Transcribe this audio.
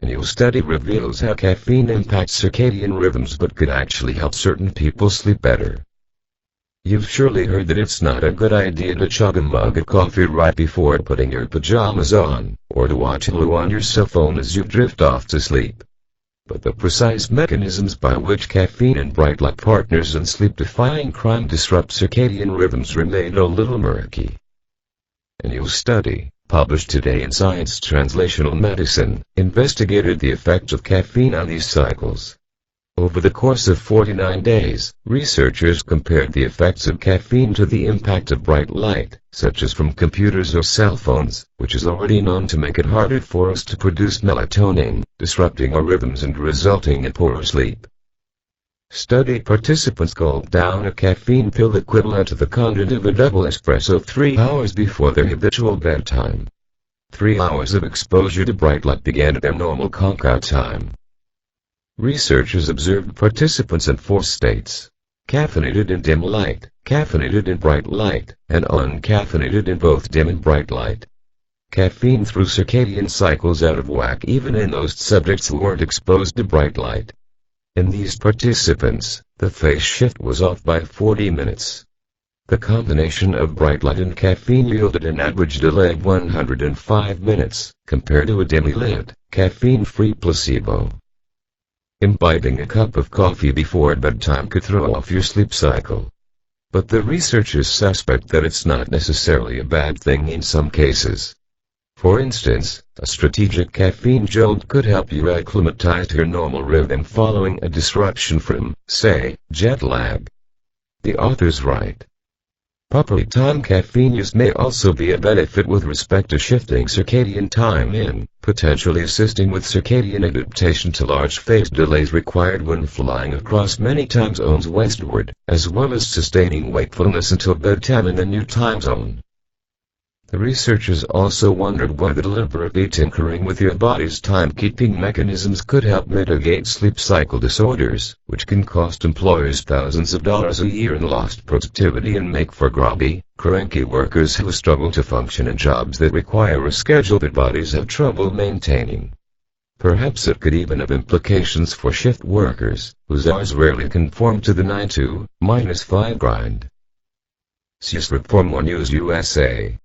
A new study reveals how caffeine impacts circadian rhythms but could actually help certain people sleep better. You've surely heard that it's not a good idea to chug a mug of coffee right before putting your pajamas on, or to watch Hulu on your cell phone as you drift off to sleep. But the precise mechanisms by which caffeine and bright light partners in sleep-defying crime disrupt circadian rhythms remain a little murky. A new study, published today in Science Translational Medicine, investigated the effect of caffeine on these cycles. Over the course of 49 days, researchers compared the effects of caffeine to the impact of bright light, such as from computers or cell phones, which is already known to make it harder for us to produce melatonin, disrupting our rhythms and resulting in poorer sleep. Study participants gulped down a caffeine pill equivalent to the content of a double espresso 3 hours before their habitual bedtime. 3 hours of exposure to bright light began at their normal conk-out time. Researchers observed participants in 4 states: caffeinated in dim light, caffeinated in bright light, and uncaffeinated in both dim and bright light. Caffeine threw circadian cycles out of whack even in those subjects who weren't exposed to bright light. In these participants, the phase shift was off by 40 minutes. The combination of bright light and caffeine yielded an average delay of 105 minutes, compared to a dimly lit, caffeine-free placebo. Imbibing a cup of coffee before bedtime could throw off your sleep cycle. But the researchers suspect that it's not necessarily a bad thing in some cases. For instance, a strategic caffeine jolt could help you acclimatize to your normal rhythm following a disruption from, say, jet lag. The authors write, properly timed caffeine use may also be a benefit with respect to shifting circadian time in, potentially assisting with circadian adaptation to large phase delays required when flying across many time zones westward, as well as sustaining wakefulness until bedtime in a new time zone. The researchers also wondered whether deliberately tinkering with your body's timekeeping mechanisms could help mitigate sleep cycle disorders, which can cost employers thousands of dollars a year in lost productivity and make for groggy, cranky workers who struggle to function in jobs that require a schedule that bodies have trouble maintaining. Perhaps it could even have implications for shift workers, whose hours rarely conform to the 9 to -5 grind. See Reform News USA.